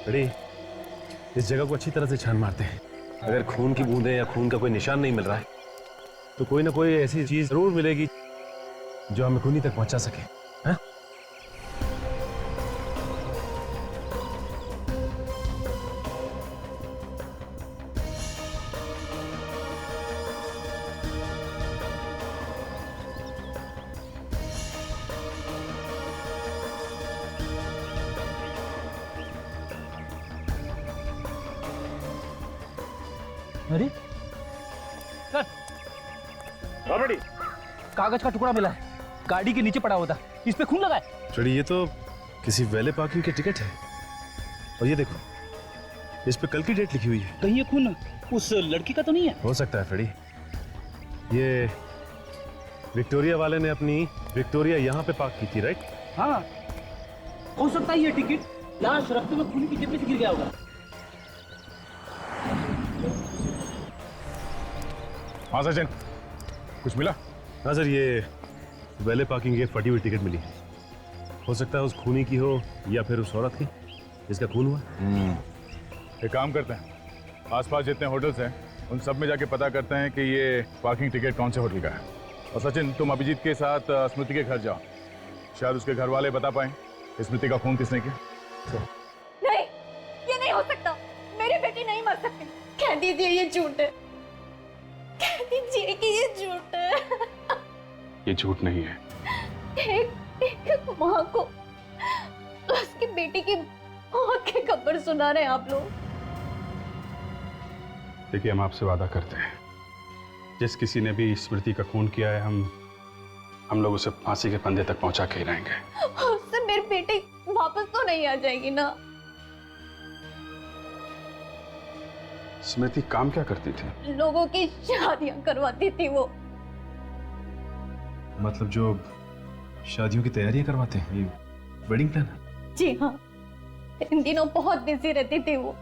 बड़ी इस जगह को अच्छी तरह से छान मारते हैं। अगर खून की बूंदें या खून का कोई निशान नहीं मिल रहा है तो कोई ना कोई ऐसी चीज जरूर मिलेगी जो हमें खूनी तक पहुंचा सके। हाँ? अरे सर, ऑलरेडी कागज का टुकड़ा मिला है, गाड़ी के नीचे पड़ा हुआ था, इस पे खून लगा है। फ्रेडी ये तो किसी वैले पार्किंग के टिकट है। और ये देखो इस पे कल की डेट लिखी हुई है। कहीं ये खून उस लड़की का तो नहीं है? हो सकता है फ्रेडी, ये विक्टोरिया वाले ने अपनी विक्टोरिया यहाँ पे पार्क की थी, राइट? हाँ, हो सकता है ये टिकट लाश रखते हुए खून की जेब में से गिर गया होगा। हाँ सचिन, कुछ मिला? हाँ सर, ये वैले पार्किंग की फटी हुई टिकट मिली। हो सकता है उस खूनी की हो या फिर उस औरत की जिसका खून हुआ। एक काम करते हैं, आसपास जितने होटल्स हैं उन सब में जाके पता करते हैं कि ये पार्किंग टिकट कौन से होटल का है। और सचिन, तुम अभिजीत के साथ स्मृति के घर जाओ, शायद उसके घर वाले बता पाएं स्मृति का खून किसने किया। नहीं, ये नहीं हो सकता। मेरी बेटी नहीं मर सकती। कह दीजिए ये झूठ है, कह दीजिए कि ये झूठ है। ये झूठ नहीं है। एक माँ को उसकी बेटी की मौत की खबर सुना रहे हैं आप लोग। देखिए, हम आपसे वादा करते हैं, जिस किसी ने भी स्मृति का खून किया है हम लोग उसे फांसी के फंदे तक पहुंचा के ही रहेंगे। उससे मेरी बेटी वापस तो नहीं आ जाएगी ना? स्मृति काम क्या करती थी? लोगों की शादियां करवाती थी वो। मतलब जो शादियों की तैयारियां करवाते हैं, ये वेडिंग प्लानर? जी हाँ, इन दिनों बहुत बिजी रहती थी वो।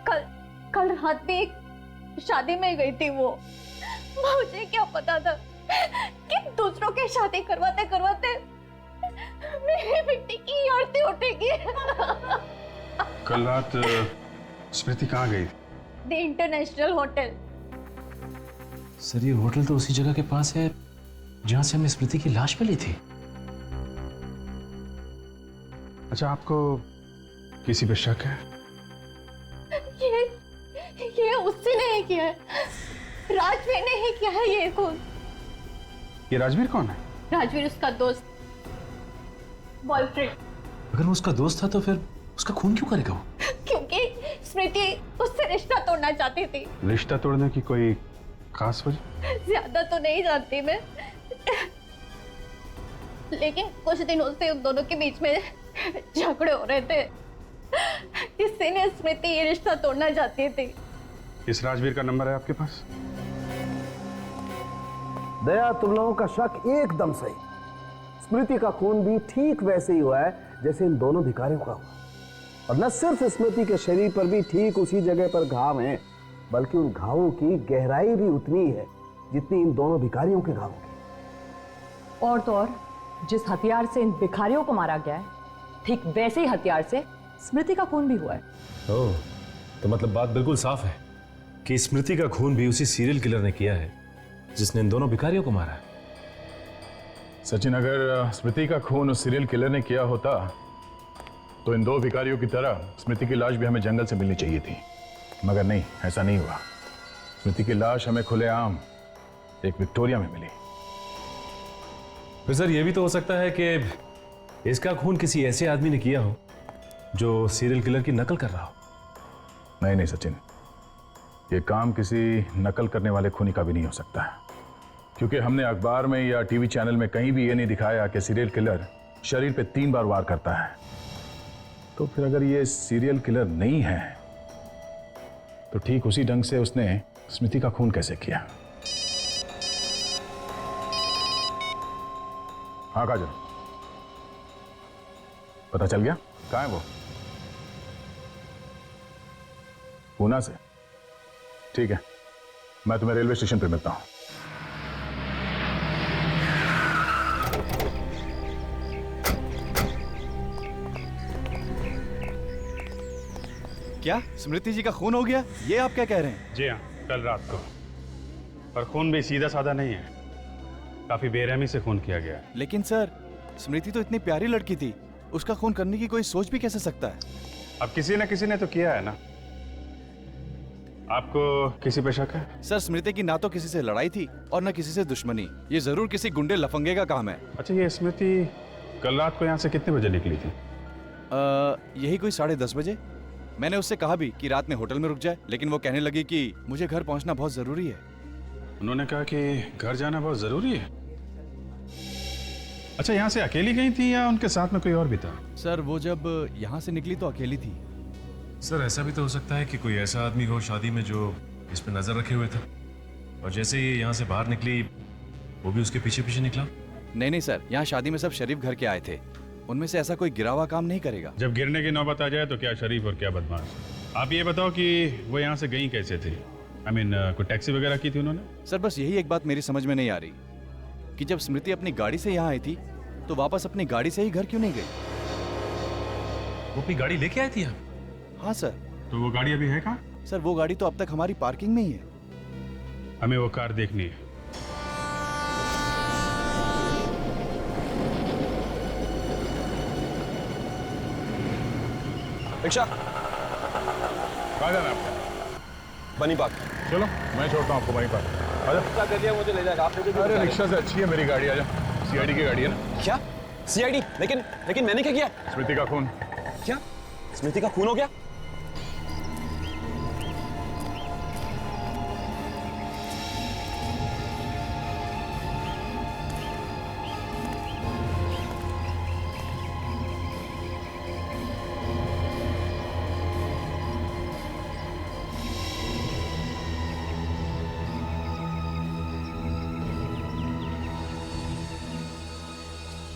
कल रात भी एक शादी में गई थी वो। मुझे क्या पता था कि दूसरों के शादी करवाते करवाते मेरी बेटी की आरती उठेगी। कल रात स्मृति कहाँ गई? The international hotel. सर, ये होटल तो उसी जगह के पास है जहां से हमें स्मृति की लाश मिली थी। अच्छा, आपको किसी पे शक है? ये उससे नहीं किया है, राजवीर ने ही किया है ये खून। ये राजवीर कौन है? राजवीर उसका दोस्त, बॉयफ्रेंड। अगर वो उसका दोस्त था तो फिर उसका खून क्यों करेगा वो? क्योंकि स्मृति उससे रिश्ता तोड़ना चाहती थी। रिश्ता तोड़ने की कोई खास वजह? ज्यादा तो नहीं जानती मैं, लेकिन कुछ दिनों से उन दोनों के बीच में झगड़े हो रहे थे। इसीलिए स्मृति ये रिश्ता तोड़ना चाहती थी। इस राजवीर का नंबर है आपके पास? दया, तुम लोगों का शक एकदम सही। स्मृति का खून भी ठीक वैसे ही हुआ है जैसे इन दोनों भिखारियों का हुआ। और न सिर्फ स्मृति के शरीर पर भी ठीक उसी जगह पर घाव हैं, बल्कि उन घावों की गहराई भी उतनी ही है जितनी इन दोनों भिखारियों के घावों की। और तो और, जिस हथियार से इन भिखारियों को मारा गया है, ठीक वैसे ही हथियार से स्मृति का खून भी हुआ है। ओह, तो मतलब बात बिल्कुल साफ है कि स्मृति का खून भी उसी सीरियल किलर ने किया है जिसने इन दोनों भिखारियों को मारा है। सचिन, अगर स्मृति का खून उस सीरियल किलर ने किया होता तो इन दो भिखारियों की तरह स्मृति की लाश भी हमें जंगल से मिलनी चाहिए थी, मगर नहीं, ऐसा नहीं हुआ। स्मृति की लाश हमें खुलेआम एक विक्टोरिया में मिली। फिर सर, ये भी तो हो सकता है कि इसका खून किसी ऐसे आदमी ने किया हो जो सीरियल किलर की नकल कर रहा हो। नहीं नहीं सचिन, ये काम किसी नकल करने वाले खूनी का भी नहीं हो सकता है, क्योंकि हमने अखबार में या टीवी चैनल में कहीं भी ये नहीं दिखाया कि सीरियल किलर शरीर पे 3 बार वार करता है। तो फिर अगर ये सीरियल किलर नहीं है तो ठीक उसी ढंग से उसने स्मृति का खून कैसे किया? हाँ काजल, पता चल गया कहाँ है वो? पूना से? ठीक है, मैं तुम्हें रेलवे स्टेशन पे मिलता हूं। क्या स्मृति जी का खून हो गया? ये आप क्या कह रहे हैं? जी हाँ, कल रात को। और खून भी सीधा साधा नहीं है, काफी बेरहमी से खून किया गया है। लेकिन सर, स्मृति तो इतनी प्यारी लड़की थी, उसका खून करने की कोई सोच भी कैसे सकता है? अब किसी न किसी ने तो किया है ना। आपको किसी पे शक है? सर, स्मृति की ना तो किसी से लड़ाई थी और ना किसी से दुश्मनी। ये जरूर किसी गुंडे लफंगे का काम है। अच्छा, ये स्मृति कल रात को यहाँ से कितने बजे निकली थी? यही कोई 10:30 बजे। मैंने उससे कहा भी कि रात में होटल में रुक जाए, लेकिन वो कहने लगी कि मुझे घर पहुंचना बहुत जरूरी है। उन्होंने कहा कि घर जाना बहुत जरूरी है। अच्छा, यहाँ से अकेली गई थी या उनके साथ में कोई और भी था? सर, वो जब यहाँ से निकली तो अकेली थी। सर, ऐसा भी तो हो सकता है कि कोई ऐसा आदमी हो शादी में जो इस पे नजर रखे हुए था, और जैसे ही यहाँ से बाहर निकली वो भी उसके पीछे पीछे निकला। नहीं सर, यहाँ शादी में सब शरीफ घर के आए थे, उनमें से ऐसा कोई गिरा हुआ काम नहीं करेगा। जब गिरने की नौबत आ जाए तो क्या शरीफ और क्या बदमाश। आप ये बताओ कि वो यहाँ से गई कैसे थी? आई मीन, कोई टैक्सी वगैरह की थी उन्होंने? सर, बस यही एक बात मेरी समझ में नहीं आ रही कि जब स्मृति अपनी गाड़ी से यहाँ आई थी तो वापस अपनी गाड़ी से ही घर क्यों नहीं गई? वो अपनी गाड़ी लेके आई थी यहाँ? हाँ सर। तो वो गाड़ी अभी है कहाँ? सर, वो गाड़ी तो अब तक हमारी पार्किंग में ही है। हमें वो कार देखनी है। रिक्शा कहाँ जाना है आपको? बनी पार्क। चलो, मैं छोड़ता हूँ आपको वहीं पर। रिक्शा कर दिया, मुझे ले जाएगा। आप मुझे अरे रिक्शा से अच्छी है मेरी गाड़ी, आजा। सीआईडी की गाड़ी है ना। क्या सीआईडी? लेकिन मैंने क्या किया? स्मृति का खून। क्या स्मृति का खून हो गया?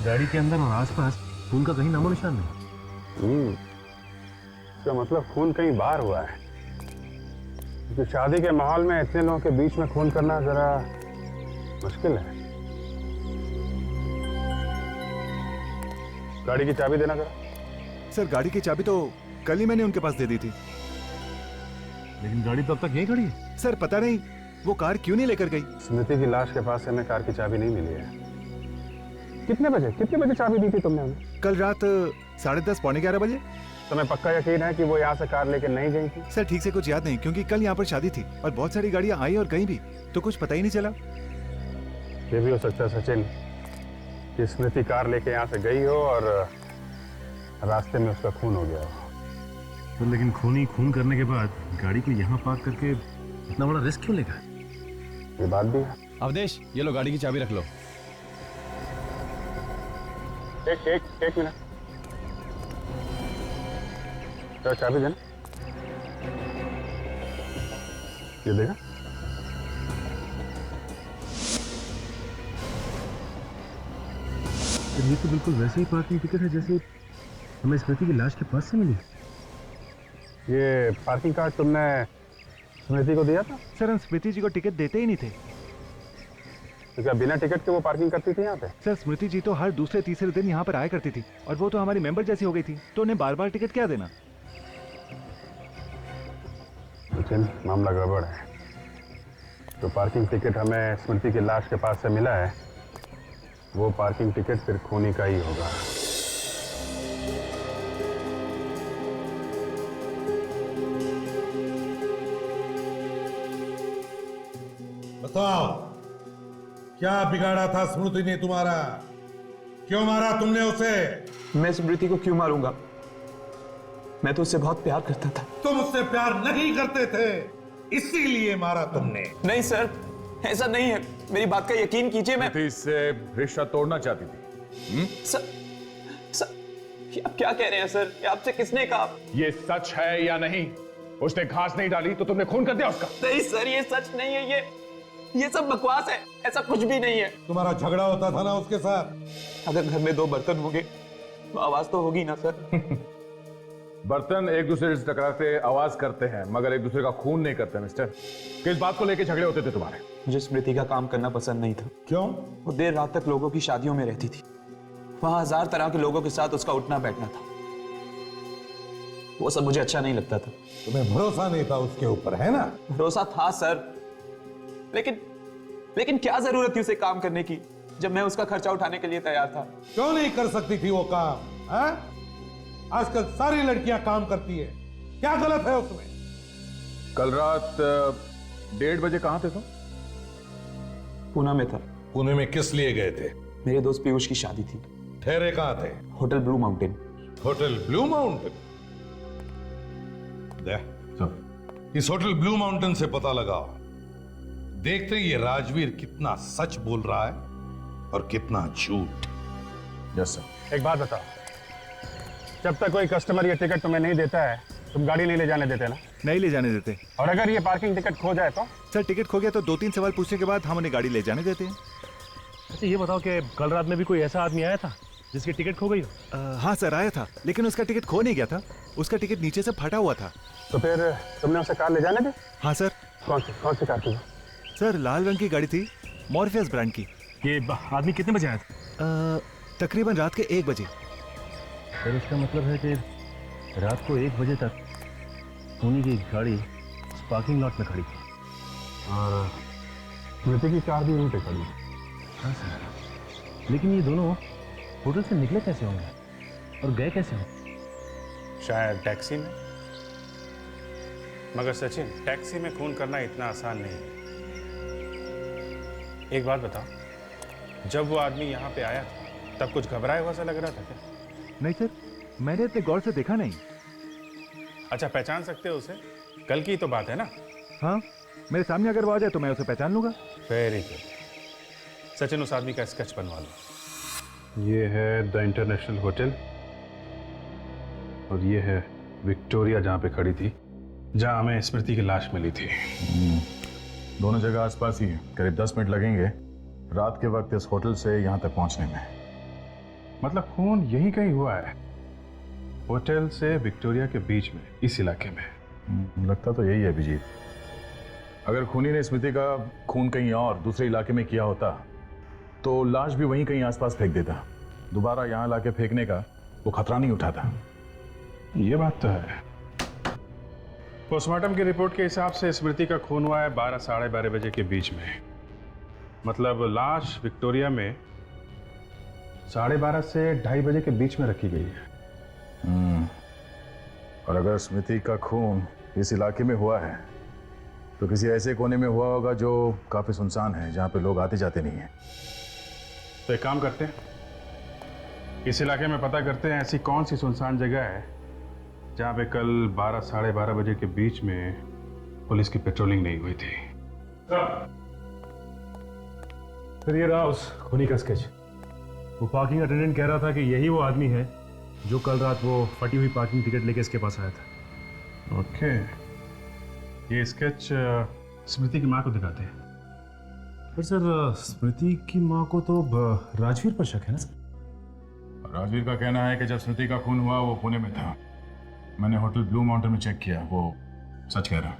गाड़ी के अंदर और आसपास खून का कहीं नामो निशान नहीं। इसका मतलब खून कहीं बाहर हुआ है, क्योंकि शादी के माहौल में इतने लोगों के बीच में खून करना जरा मुश्किल है। गाड़ी की चाबी देना जरा। सर, गाड़ी की चाबी तो कल ही मैंने उनके पास दे दी थी। लेकिन गाड़ी तो अब तक यहीं खड़ी है। सर, पता नहीं वो कार क्यों नहीं लेकर गई। स्मृति की लाश के पास से हमें कार की चाबी नहीं मिली है। कितने बजे चाबी दी थी तुमने हमें? कल रात 10:30 पौने 11 बजे। तुम्हें पक्का यकीन है कि वो यहाँ से कार लेके नहीं गई थी? सर, ठीक से कुछ याद नहीं, क्योंकि कल यहाँ पर शादी थी और बहुत सारी गाड़ियाँ आई और गई भी, तो कुछ पता ही नहीं चला। ये भी हो सकता है सचिन कि स्मृति कार लेके यहाँ से गई हो और रास्ते में उसका खून हो गया हो। तो लेकिन खून करने के बाद गाड़ी को यहाँ पार्क करके इतना बड़ा रिस्क क्यों लेगा? ये बात भी है। अवधेश, ये लो गाड़ी की चाबी रख लो। एक मिनट, तो चाबी देना। ये देखा? ये तो बिल्कुल वैसे ही पार्किंग टिकट है जैसे हमें स्मृति की लाश के पास से मिली। ये पार्किंग कार्ड तुमने स्मृति को दिया था? सर, हम स्मृति जी को टिकट देते ही नहीं थे। तो क्या बिना टिकट के वो पार्किंग करती थी यहाँ पे? सर, स्मृति जी तो हर दूसरे तीसरे दिन यहाँ पर आया करती थी और वो तो हमारी मेंबर जैसी हो गई थी, तो उन्हें बार बार टिकट क्या देना। लेकिन मामला गड़बड़ है। तो पार्किंग टिकट हमें स्मृति की लाश के पास से मिला है, वो पार्किंग टिकट फिर खूनी का ही होगा। बताओ, क्या बिगाड़ा था स्मृति ने तुम्हारा? क्यों मारा तुमने उसे? मैं स्मृति को क्यों मारूंगा? मैं तो उससे बहुत प्यार करता था। तुम उससे प्यार नहीं करते थे, इसीलिए मारा तुमने। नहीं सर, ऐसा नहीं है, मेरी बात का यकीन कीजिए। मैं इससे रिश्ता तोड़ना चाहती थी। सर, ये आप क्या कह रहे हैं सर? ये आपसे किसने कहा? ये सच है या नहीं? उसने घास नहीं डाली तो तुमने खून कर दिया उसका? नहीं सर, ये सच नहीं है। ये सब बकवास है, ऐसा कुछ भी नहीं है। तुम्हारा झगड़ा होता था ना उसके साथ? अगर घर में दो बर्तन होंगे तो आवाज तो होगी ना सर। बर्तन एक दूसरे से टकराते आवाज करते हैं, मगर एक दूसरे का खून नहीं करते मिस्टर। किस बात को लेकर झगड़े होते थे तुम्हारे? मुझे स्मृति का काम करना पसंद नहीं था। क्यों? वो देर रात तक लोगों की शादियों में रहती थी, वहां 1000 तरह के लोगों के साथ उसका उठना बैठना था। वो सब मुझे अच्छा नहीं लगता था। तुम्हें भरोसा नहीं था उसके ऊपर, है ना? भरोसा था सर, लेकिन क्या जरूरत थी उसे काम करने की जब मैं उसका खर्चा उठाने के लिए तैयार था। क्यों नहीं कर सकती थी वो काम? है? आजकल सारी लड़कियां काम करती है, क्या गलत है उसमें? कल रात 1:30 बजे कहां थे तुम? पूना में था। पुणे में किस लिए गए थे? मेरे दोस्त पीयूष की शादी थी। ठहरे कहां थे? Hotel blue mountain. Hotel blue mountain? इस होटल ब्लू माउंटेन से पता लगाओ, देखते ये राजवीर कितना सच बोल रहा है और कितना झूठ। Yes sir. एक बात बताओ, जब तक कोई कस्टमर ये टिकट तुम्हें नहीं देता है, तुम गाड़ी नहीं ले जाने देते ना? नहीं ले जाने देते। और अगर ये पार्किंग टिकट खो जाए तो? सर टिकट खो गया तो 2-3 सवाल पूछने के बाद हम उन्हें गाड़ी ले जाने देते हैं। अच्छा ये बताओ कि कल रात में भी कोई ऐसा आदमी आया था जिसकी टिकट खो गई हो? हाँ सर आया था, लेकिन उसका टिकट खो नहीं गया था, उसका टिकट नीचे से फटा हुआ था। तो फिर तुमने उसे कार ले जाने दी? हाँ सर। कौन सी कार थी? सर लाल रंग की गाड़ी थी, मॉर्फियस ब्रांड की। ये आदमी कितने बजे आया था? तकरीबन रात के 1 बजे। फिर इसका मतलब है कि रात को 1 बजे तक सोनी की गाड़ी पार्किंग लॉट में खड़ी थी और स्मृति की कार भी वहीं पे खड़ी। हाँ सर, लेकिन ये दोनों होटल से निकले कैसे होंगे और गए कैसे होंगे? शायद टैक्सी में। मगर सचिन, टैक्सी में खून करना इतना आसान नहीं है। एक बात बताओ, जब वो आदमी यहाँ पे आया था तब कुछ घबराया हुआ सा लग रहा था क्या? नहीं सर, मैंने इतने गौर से देखा नहीं। अच्छा, पहचान सकते हो उसे? कल की तो बात है ना? हाँ, मेरे सामने अगर वो आ जाए तो मैं उसे पहचान लूंगा। Very good. सचिन, उस आदमी का स्केच बनवा लो। ये है द इंटरनेशनल होटल और ये है विक्टोरिया जहाँ पे खड़ी थी, जहाँ हमें स्मृति की लाश मिली थी। दोनों जगह आसपास ही है, करीब 10 मिनट लगेंगे रात के वक्त इस होटल से यहाँ तक पहुँचने में। मतलब खून यही कहीं हुआ है, होटल से विक्टोरिया के बीच में, इस इलाके में। लगता तो यही है अभिजीत। अगर खूनी ने स्मृति का खून कहीं और दूसरे इलाके में किया होता तो लाश भी वहीं कहीं आसपास फेंक देता। दोबारा यहाँ लाके फेंकने का वो खतरा नहीं उठाता। ये बात तो है। पोस्टमार्टम की रिपोर्ट के हिसाब से स्मृति का खून हुआ है 12 साढ़े 12 बजे के बीच में। मतलब लाश विक्टोरिया में 12:30 से 2:30 बजे के बीच में रखी गई है। और अगर स्मृति का खून इस इलाके में हुआ है तो किसी ऐसे कोने में हुआ होगा जो काफी सुनसान है, जहाँ पे लोग आते जाते नहीं हैं। तो एक काम करते हैं, इस इलाके में पता करते हैं ऐसी कौन सी सुनसान जगह है जहाँ पे कल 12 साढ़े 12 बजे के बीच में पुलिस की पेट्रोलिंग नहीं हुई थी। फिर ये रहा उस खूनी का स्केच। वो पार्किंग अटेंडेंट कह रहा था कि यही वो आदमी है जो कल रात वो फटी हुई पार्किंग टिकट लेके इसके पास आया था। ओके, ये स्केच स्मृति की माँ को दिखाते हैं। पर सर स्मृति की माँ को तो राजवीर पर शक है ना सर? राजवीर का कहना है कि जब स्मृति का खून हुआ वो पुणे में था। मैंने होटल ब्लू माउंटेन में चेक किया, वो सच कह रहा।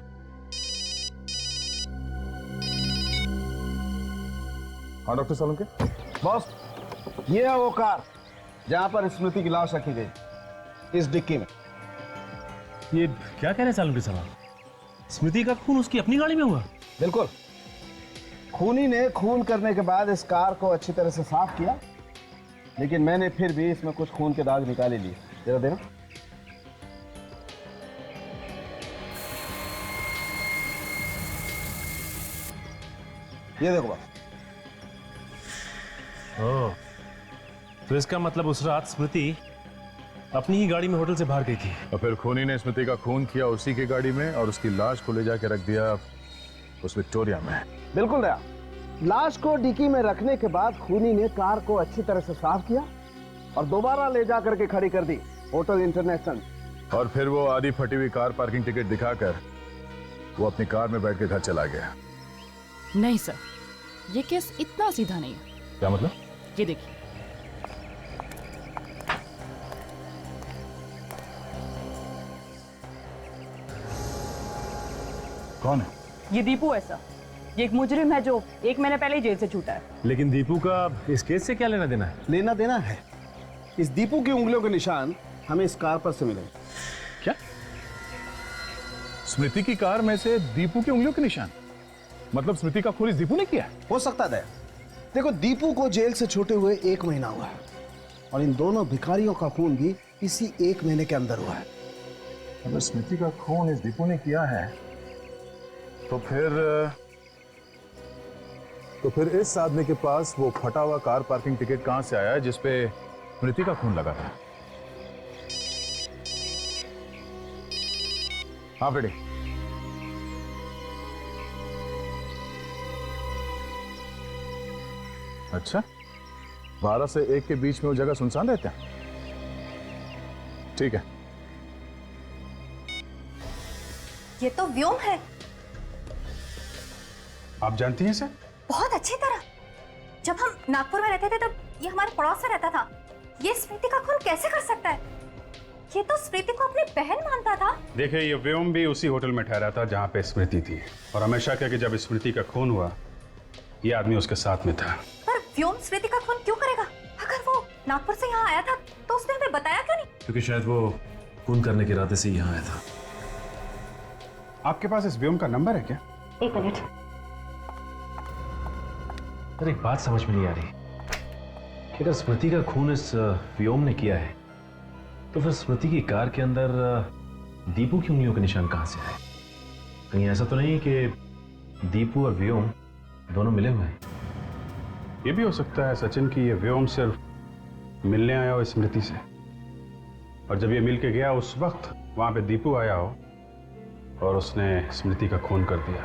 हाँ डॉक्टर सोलंकी। बॉस, ये है वो कार जहां पर स्मृति की लाश रखी गई, इस डिक्की में। ये क्या कह रहे हैं सालुंके साहब? स्मृति का खून उसकी अपनी गाड़ी में हुआ? बिल्कुल। खूनी ने खून करने के बाद इस कार को अच्छी तरह से साफ किया, लेकिन मैंने फिर भी इसमें कुछ खून के दाग निकाले लिए। जरा देना। ये देखो बस। ओह, तो इसका मतलब उस रात स्मृति अपनी ही गाड़ी में होटल से बाहर गई थी। और फिर खूनी ने स्मृति का खून किया उसी की गाड़ी में और उसकी लाश को ले जाके रख दिया उस विक्टोरिया में। बिल्कुल दया। लाश को डिक्की में रखने के बाद खूनी ने कार को अच्छी तरह से साफ किया और दोबारा ले जाकर के खड़ी कर दी होटल इंटरनेशनल। और फिर वो आधी फटी हुई कार पार्किंग टिकट दिखाकर वो अपनी कार में बैठ के घर चला गया। नहीं सर, ये केस इतना सीधा नहीं है। क्या मतलब? ये देखिए, कौन है? ये दीपू है सर। ये एक मुजरिम है जो 1 महीने पहले ही जेल से छूटा है। लेकिन दीपू का इस केस से क्या लेना देना है? लेना देना है। इस दीपू की उंगलियों के निशान हमें इस कार पर से मिले। क्या? स्मृति की कार में से दीपू की उंगलियों के निशान। मतलब स्मृति का खून इस दीपू ने किया? हो सकता है। देखो, दीपू को जेल से छूटे हुए 1 महीना हुआ है और इन दोनों भिखारियों का खून भी इसी 1 महीने के अंदर हुआ है। अगर स्मृति का खून इस दीपू ने किया है तो फिर इस आदमी के पास वो फटा हुआ कार पार्किंग टिकट कहां से आया जिस पे स्मृति का खून लगा था? हाँ बेटी, अच्छा, 12 से 1 के बीच में वो जगह सुनसान रहता है। ठीक है। ये तो व्योम है। आप जानती हैं सर? बहुत अच्छी तरह। जब हम नागपुर में रहते थे तब ये हमारे पड़ोस में रहता था। ये स्मृति का खून कैसे कर सकता है? ये तो स्मृति को अपनी बहन मानता था। देखिए, ये व्योम भी उसी होटल में ठहरा था जहाँ पे स्मृति थी और हमेशा कहा कि जब स्मृति का खून हुआ ये आदमी उसके साथ में था। पर व्योम स्मृति का खून क्यों करेगा? अगर वो नागपुर से यहाँ आया था तो उसने हमें बताया क्यों नहीं? क्योंकि शायद वो खून करने के इरादे से यहाँ आया था। आपके पास इस व्योम का नंबर है क्या? 1 मिनट। सर, एक बात समझ में नहीं आ रही कि अगर स्मृति का खून इस व्योम ने किया है तो फिर स्मृति की कार के अंदर दीपू की उंगलियों के निशान कहां से आए? कहीं ऐसा तो नहीं कि दीपू और व्योम दोनों मिले हुए हैं? ये भी हो सकता है सचिन कि ये व्योम सिर्फ मिलने आया हो स्मृति से और जब ये मिल के गया उस वक्त वहां पे दीपू आया हो और उसने स्मृति का खून कर दिया।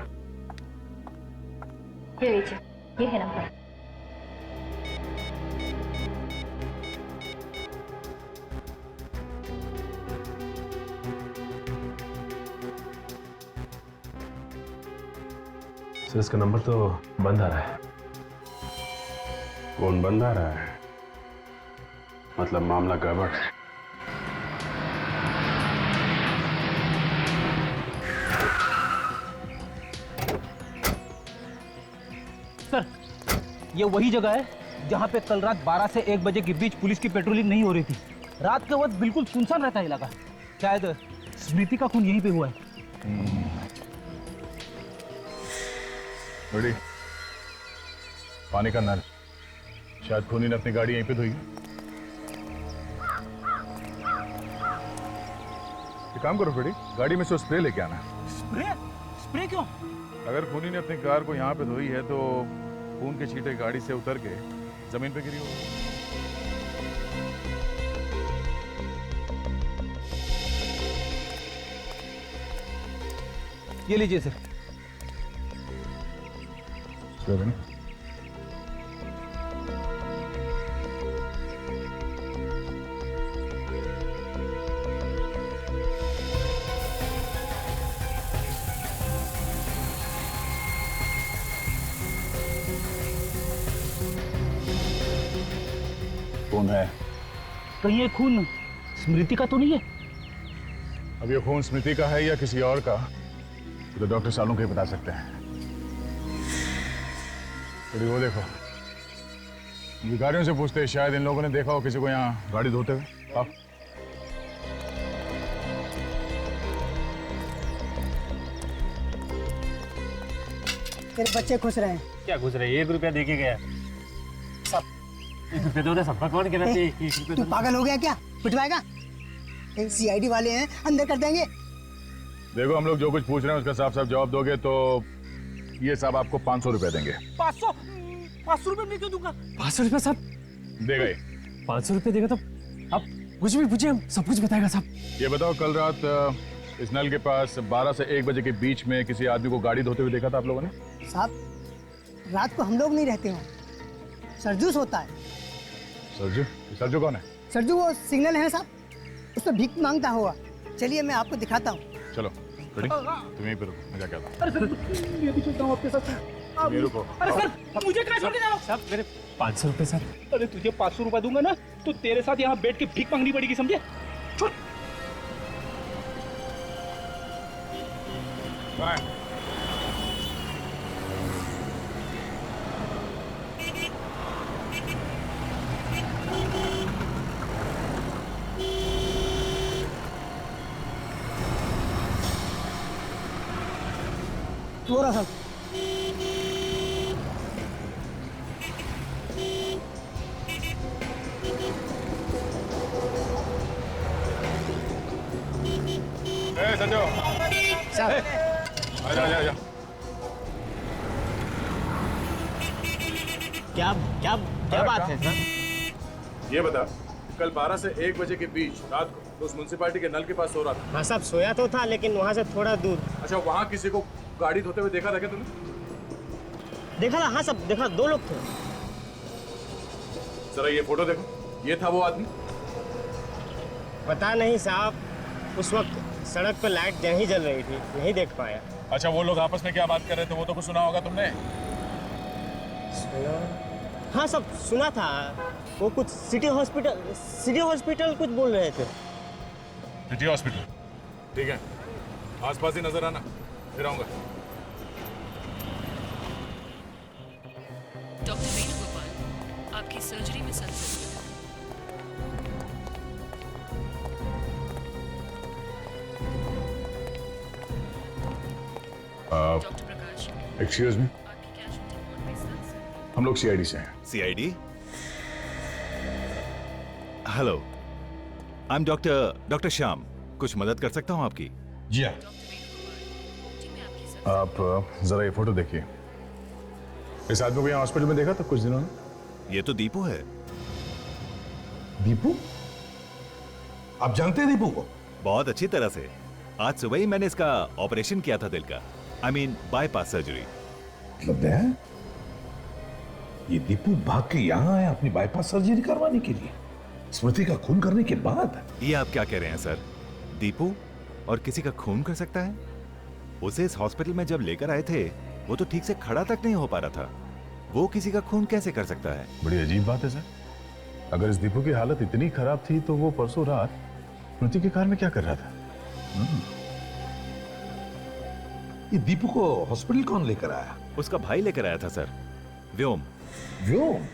ये लीजिए, ये है नंबर। सर, इसका नंबर तो बंद आ रहा है। फोन बंद आ रहा है, मतलब मामला गड़बड़ है। सर, ये वही जगह है जहाँ पे कल रात 12 से 1 बजे के बीच पुलिस की पेट्रोलिंग नहीं हो रही थी। रात के वक्त बिल्कुल सुनसान रहता है इलाका। शायद स्मृति का खून यहीं पे हुआ है। बड़ी पानी का नल, शायद खूनी ने अपनी गाड़ी यहीं पे धोई। एक काम करो बेटी, गाड़ी में से स्प्रे लेके आना। स्प्रे क्यों? अगर खूनी ने अपनी कार को यहाँ पे धोई है तो खून के छींटे गाड़ी से उतर के जमीन पे गिरी होगी। ये लीजिए सर। कौन है? कहीं ये खून स्मृति का तो नहीं है? अब ये खून स्मृति का है या किसी और का तो डॉक्टर सालों के ही बता सकते हैं। तो वो देखो, भिखारियों से पूछते हैं, शायद इन लोगों ने देखा हो किसी को यहाँ गाड़ी धोते हुए। आप तेरे बच्चे खुश रहे? क्या खुश रहे? 1 रुपया दे के गया। सब 1 रुपया दो, सबका कौन कहना चाहिए? तू पागल हो गया क्या? पिटवाएगा? CID वाले हैं, अंदर कर देंगे। देखो, हम लोग जो कुछ पूछ रहे हैं उसका साफ साफ जवाब दोगे तो ये साहब आपको 500 रुपया देंगे। 500 रुपये मैं क्यों दूंगा? 500 रुपया साहब देगा ही। 500 रुपये देगा तो आप कुछ भी पूछिए, हम सब कुछ बताएगा साहब। ये बताओ, कल रात इस नल के पास 12 से 1 बजे के बीच में किसी आदमी को गाड़ी धोते हुए देखा था आप लोगों ने? साहब, रात को हम लोग नहीं रहते हो, सरजूस होता है। सरजू? सरजू कौन है? सरजू वो सिग्नल है साहब, उसमें भीख मांगता हुआ। चलिए मैं आपको दिखाता हूँ। चलो रेडी, तुम यहीं पे रुको, मैं जाके आता हूँ। अरे सर, मैं भी चलता हूँ आपके साथ। तुम यहीं रुको। अरे सर, मुझे कहाँ छोड़ के जाओ? साहब, मेरे 500 रुपये सर। अरे तुझे 500 रुपया दूंगा ना तो तेरे साथ यहाँ बैठ के भीख मांगनी पड़ेगी, समझे? छोड़। वो रहा साहब। संजो साहब आजा आजा आजा। क्या क्या क्या बात है सर? ये बता, कल 12 से 1 बजे के बीच रात को तो उस म्युनिसिपैलिटी के नल के पास सो रहा था। हाँ साहब, सोया तो था लेकिन वहाँ से थोड़ा दूर। अच्छा, वहाँ किसी को गाड़ी धोते हुए देखा था क्या तुमने? देखा था, हाँ साहब देखा, 2 लोग थे। जरा ये फोटो देखो, ये था वो आदमी? पता नहीं साहब, उस वक्त सड़क पर लाइट नहीं जल रही थी, नहीं देख पाया। अच्छा, वो लोग आपस में क्या बात कर रहे थे वो तो कुछ सुना होगा तुमने? सुना? हाँ सब सुना था। वो कुछ सिटी हॉस्पिटल कुछ बोल रहे थे। सिटी हॉस्पिटल, ठीक है, आसपास ही नजर आना, फिर आऊंगा। डॉक्टर वेणुगोपाल, आपकी सर्जरी में संतुष्ट। डॉक्टर प्रकाश, एक्सक्यूज मी, आपकी कैजुअल्टी कौन पे सर? हम लोग सीआईडी से हैं। CID? Hello, I am doctor Shyam. कुछ मदद कर सकता हूँ आपकी? जी हाँ। आप जरा ये फोटो देखिए। इस आदमी को यहाँ हॉस्पिटल में देखा था कुछ दिनों में? ये तो दीपू है। दीपू? आप जानते हैं दीपू को? बहुत अच्छी तरह से। आज सुबह ही मैंने इसका ऑपरेशन किया था, दिल का, आई मीन बाईपास सर्जरी। मतलब है ये दीपू भाग के यहाँ आया अपनी बाईपास सर्जरी करवाने के लिए, स्मृति का खून करने के बाद? ये आप क्या कह रहे हैं सर? दीपू और किसी का खून कर सकता है? उसे इस हॉस्पिटल में जब लेकर आए थे वो तो ठीक से खड़ा तक नहीं हो पा रहा था, वो किसी का खून कैसे कर सकता है? बड़ी अजीब बात है सर। अगर इस दीपू की हालत इतनी खराब थी तो वो परसों रात स्मृति की कार में क्या कर रहा था? ये दीपू को हॉस्पिटल कौन लेकर आया? उसका भाई लेकर आया था सर, व्योम। व्योम?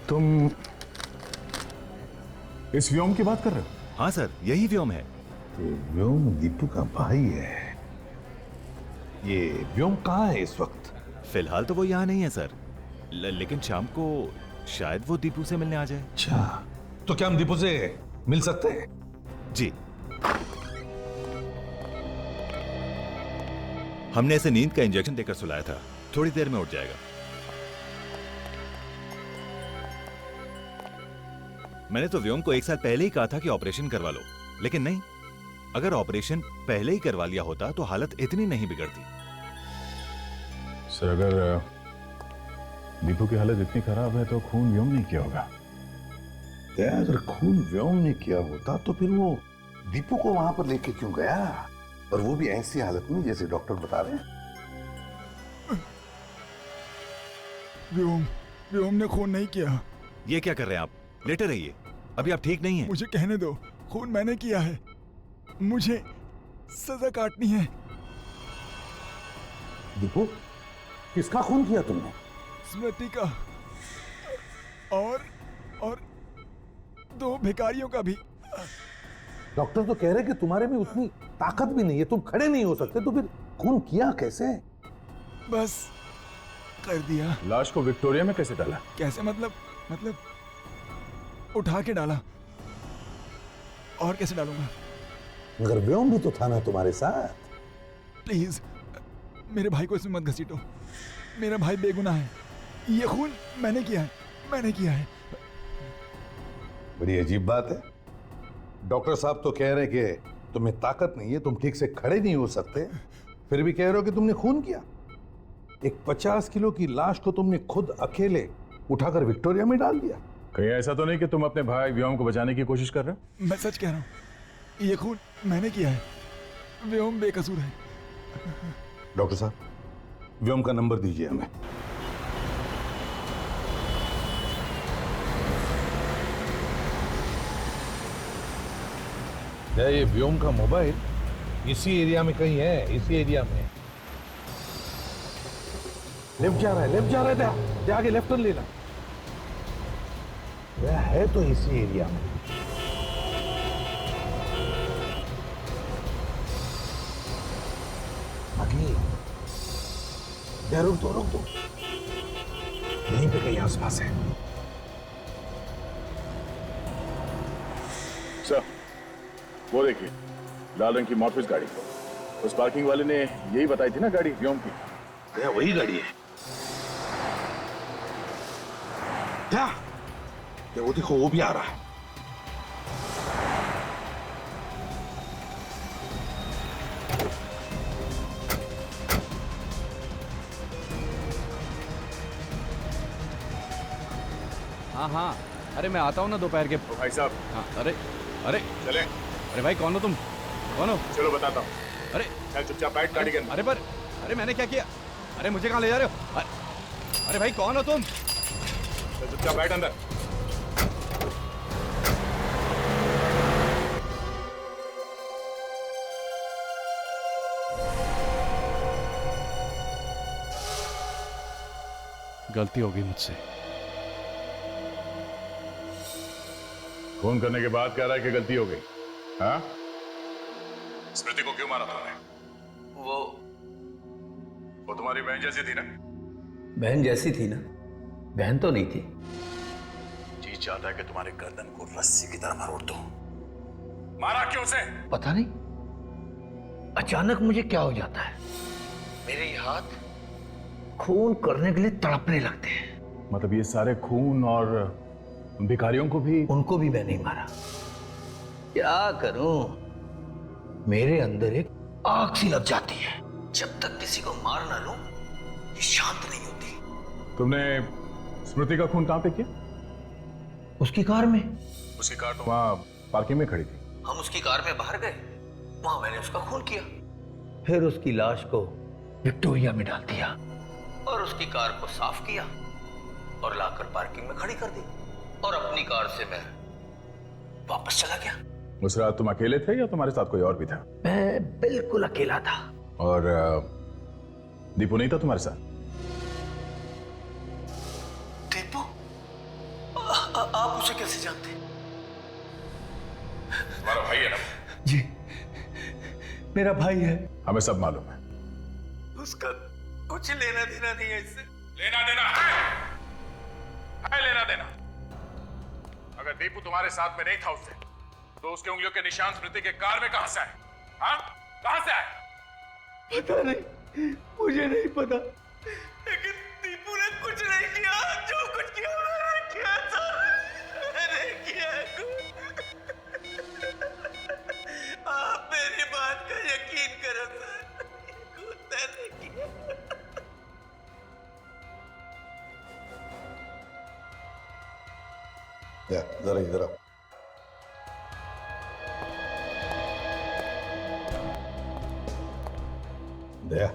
तुम इस व्योम की बात कर रहे हो? हाँ सर, यही व्योम है। तो व्योम दीपू का भाई है। ये व्योम कहाँ है इस वक्त? फिलहाल तो वो यहाँ नहीं है सर, लेकिन शाम को शायद वो दीपू से मिलने आ जाए। अच्छा, तो क्या हम दीपू से मिल सकते हैं? जी। हमने इसे नींद का इंजेक्शन देकर सुलाया था, थोड़ी देर में उठ जाएगा। मैंने तो व्योम को 1 साल पहले ही कहा था कि ऑपरेशन करवा लो, लेकिन नहीं। अगर ऑपरेशन पहले ही करवा लिया होता तो हालत इतनी नहीं बिगड़ती। सर, अगर दीपू की हालत इतनी खराब है तो खून व्योम ने किया होगा। अगर खून व्योम ने किया होता तो फिर वो दीपू को वहां पर लेके क्यों गया, और वो भी ऐसी हालत में जैसे डॉक्टर बता रहे हैं? व्योम ने खून नहीं किया। ये क्या कर रहे हैं आप? लेटे रहिए, अभी आप ठीक नहीं हैं। मुझे कहने दो, खून मैंने किया है, मुझे सजा काटनी है। दीपू, किसका खून किया तुमने? स्मृति का और 2 भिखारियों का भी। डॉक्टर तो कह रहे कि तुम्हारे में उतनी ताकत भी नहीं है, तुम खड़े नहीं हो सकते, तो फिर खून किया कैसे? बस कर दिया। लाश को विक्टोरिया में कैसे डाला? कैसे मतलब उठा के डाला। और कैसे डालूंगा? मगर व्योम भी तो था ना तुम्हारे साथ। प्लीज मेरे भाई को इसमें मत घसीटो, मेरा भाई बेगुनाह है। ये खून मैंने किया है। बड़ी अजीब बात है। डॉक्टर साहब तो कह रहे कि तुम्हें ताकत नहीं है, तुम ठीक से खड़े नहीं हो सकते, फिर भी कह रहे हो कि तुमने खून किया। एक 50 किलो की लाश को तुमने खुद अकेले उठाकर विक्टोरिया में डाल दिया। कहीं ऐसा तो नहीं कि तुम अपने भाई व्योम को बचाने की कोशिश कर रहे हो? मैं सच कह रहा हूँ, ये खून मैंने किया है, व्योम बेकसूर है। डॉक्टर साहब, व्योम का नंबर दीजिए हमें। ये व्योम का मोबाइल इसी एरिया में कहीं है, इसी एरिया में। लेफ्ट जा रहा है, आगे लेफ्ट टर्न लेना। यह है तो इसी एरिया में। नहीं। यार रुक दो यहीं पे कहीं आसपास है। सर वो देखिए लाल रंग की मॉर्फिस गाड़ी। उस पार्किंग वाले ने यही बताई थी ना गाड़ी व्योम की। क्या वही गाड़ी है? क्या वो देखो वो भी आ रहा है। हाँ अरे मैं आता हूँ ना दोपहर के। भाई साहब। हाँ अरे चले। अरे भाई कौन हो तुम? कौन हो? चलो बताता हूँ। अरे चल चुपचाप बैठ गाड़ी के अंदर। अरे मैंने क्या किया? अरे मुझे कहाँ ले जा रहे हो? अरे भाई कौन हो तुम? चल चुपचाप बैठ अंदर। गलती हो गई मुझसे। फोन करने के बाद कह रहा है कि गलती हो गई। हाँ स्मृति को क्यों मारा तुमने? वो तुम्हारी बहन जैसी थी ना? बहन जैसी थी ना? बहन तो नहीं थी। जी चाहता है कि तुम्हारे गर्दन को रस्सी की तरह मरोड़ दो। मारा क्यों उसे? पता नहीं अचानक मुझे क्या हो जाता है, मेरे ये हाथ खून करने के लिए तड़पने लगते हैं। मतलब ये सारे खून और भिखारियों को भी? उनको भी मैं नहीं मारा। क्या करूं, मेरे अंदर एक आग सी लग जाती है। जब तक किसी को मार ना लूं ये शांत नहीं होती। तुमने स्मृति का खून कहां पे किया? उसकी कार में। उसकी कार तो वहां पार्किंग में खड़ी थी। हम उसकी कार में बाहर गए, वहां मैंने उसका खून किया, फिर उसकी लाश को विक्टोरिया में डाल दिया और उसकी कार को साफ किया और लाकर पार्किंग में खड़ी कर दी और अपनी कार से मैं वापस चला गया। उस रात तुम अकेले थे या तुम्हारे साथ कोई और भी था? मैं बिल्कुल अकेला था। और दीपू नहीं था तुम्हारे साथ? दीपू? आप उसे कैसे जानते? तुम्हारा भाई है ना? जी मेरा भाई है। हमें सब मालूम है। उसका कुछ लेना देना नहीं है इससे। लेना देना है लेना देना। अगर दीपू तुम्हारे साथ में नहीं था उससे तो उसके उंगलियों के निशान स्मृति के कार में कहां से आए? हाँ कहां से आए? पता नहीं, मुझे नहीं पता, लेकिन दीपू ने कुछ नहीं किया। जो कुछ किया मैंने किया था, मैंने किया। आप मेरी बात का यकीन करो सर, कुत्ता ने किया। जरा इधर आओ। दया,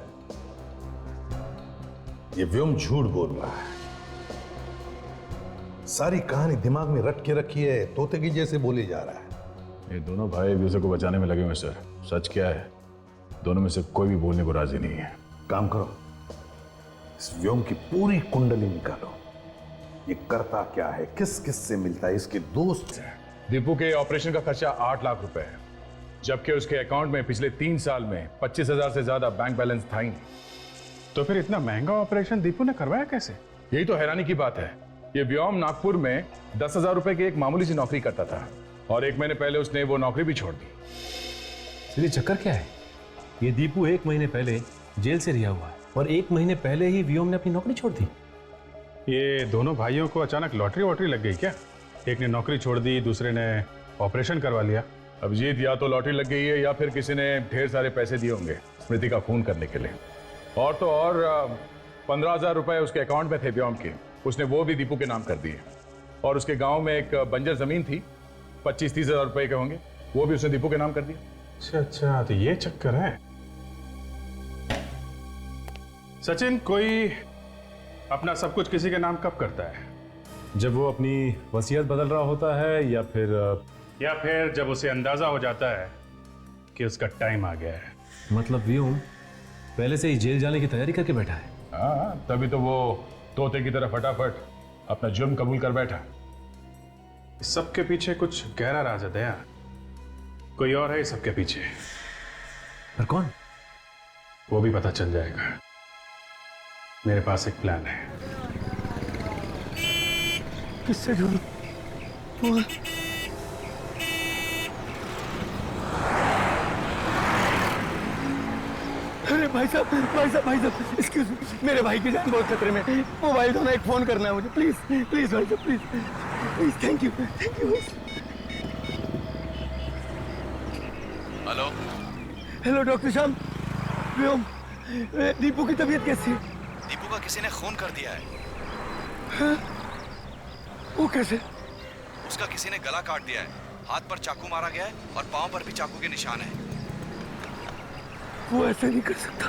ये व्योम झूठ बोल रहा है। सारी कहानी दिमाग में रट के रखी है, तोते की जैसे बोले जा रहा है। ये दोनों भाई एक दूसरे को बचाने में लगे हुए सर। सच क्या है, दोनों में से कोई भी बोलने को राजी नहीं है। काम करो, इस व्योम की पूरी कुंडली निकालो। ये करता क्या है, किस किस से मिलता है, इसके दोस्त हैं। दीपू के ऑपरेशन का खर्चा 8 लाख रुपए है, जबकि उसके अकाउंट में पिछले 3 साल में 25,000 से ज्यादा बैंक बैलेंस था ही नहीं। तो फिर इतना महंगा ऑपरेशन दीपू ने करवाया कैसे? यही तो हैरानी की बात है। ये व्योम नागपुर में 10,000 रुपए की एक मामूली सी नौकरी करता था और 1 महीने पहले उसने वो नौकरी भी छोड़ दी। इसलिए चक्कर क्या है? ये दीपू 1 महीने पहले जेल से रिहा हुआ है और 1 महीने पहले ही व्योम ने अपनी नौकरी छोड़ दी। ये दोनों भाइयों को अचानक लॉटरी वॉटरी लग गई क्या? एक ने नौकरी छोड़ दी, दूसरे ने ऑपरेशन करवा लिया। अभिजीत, या तो लॉटरी लग गई है या फिर किसी ने ढेर सारे पैसे दिए होंगे स्मृति का खून करने के लिए। और तो और 15,000 रुपए उसके अकाउंट में थे व्योम के, उसने वो भी दीपू के नाम कर दिए। और उसके गांव में एक बंजर जमीन थी, 25-30 हजार रुपए के होंगे, वो भी उसने दीपू के नाम कर दिया। अच्छा, तो ये चक्कर है। सचिन, कोई अपना सब कुछ किसी के नाम कब करता है? जब वो अपनी वसीयत बदल रहा होता है या फिर जब उसे अंदाजा हो जाता है कि उसका टाइम आ गया है। मतलब व्योम पहले से ही जेल जाने की तैयारी करके बैठा है। हाँ, तभी तो वो तोते की तरह फटाफट अपना जुर्म कबूल कर बैठा। इस सबके पीछे कुछ गहरा राज है दया। कोई और है इस सबके पीछे। पर कौन? वो भी पता चल जाएगा। मेरे पास एक प्लान है। किससे जुड़ूं? बोल। अरे भाई साहब, एक्सक्यूज मी, मेरे भाई की जान बहुत खतरे में। मोबाइल दो ना, एक फोन करना है मुझे, प्लीज प्लीज भाई साहब, please, thank you. Hello hello doctor Shyam, Vyom, Deepu की तबीयत कैसी है? दीपू का किसी ने खून कर दिया है। हाँ? वो कैसे? उसका किसी ने गला काट दिया है, हाथ पर चाकू मारा गया है और पांव पर भी चाकू के निशान है। वो ऐसा नहीं कर सकता,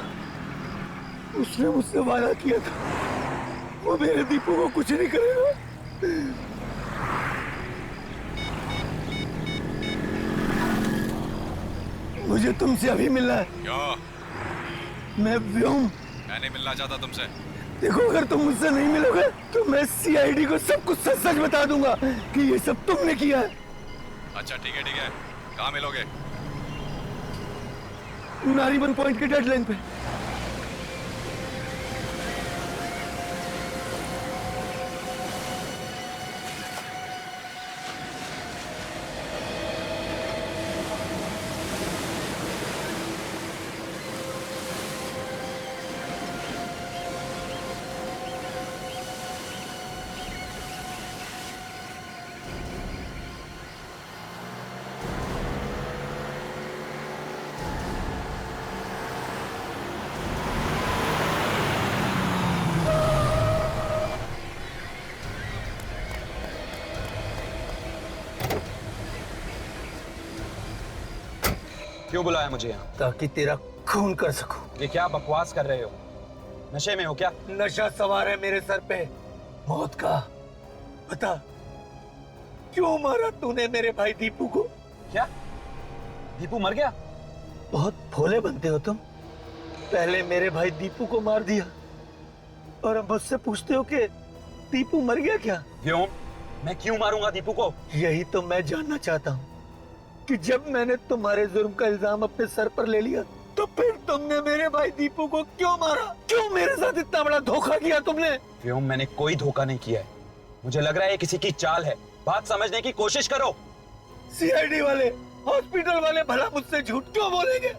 उसने मुझसे वादा किया था, वो मेरे दीपू को कुछ नहीं करेगा। मुझे तुमसे अभी मिलना है। क्यों? मैं व्योम। मैं नहीं मिलना चाहता तुमसे। देखो, अगर तुम मुझसे नहीं मिलोगे तो मैं सीआईडी को सब कुछ सच सच बता दूंगा कि ये सब तुमने किया है। अच्छा ठीक है, कहाँ मिलोगे? नारीबन पॉइंट के डेडलाइन पे। क्यों बुलाया मुझे यहाँ? ताकि तेरा खून कर सकूं। ये क्या बकवास कर रहे हो? नशे में हो क्या? नशा सवार है मेरे सर पे, मौत का। बता, क्यों मारा तूने मेरे भाई दीपू को? क्या दीपू मर गया? बहुत भोले बनते हो तुम। पहले मेरे भाई दीपू को मार दिया और अब मुझसे पूछते हो कि दीपू मर गया क्या? क्यों? मैं क्यों मारूंगा दीपू को? यही तो मैं जानना चाहता हूँ कि जब मैंने तुम्हारे जुर्म का इल्जाम अपने सर पर ले लिया तो फिर तुमने मेरे भाई दीपू को क्यों मारा? क्यों मेरे साथ इतना बड़ा धोखा किया तुमने? क्यों? मैंने कोई धोखा नहीं किया है। मुझे लग रहा है ये किसी की चाल है। बात समझने की कोशिश करो। सीआईडी वाले, हॉस्पिटल वाले भला मुझसे झूठ क्यों बोलेंगे?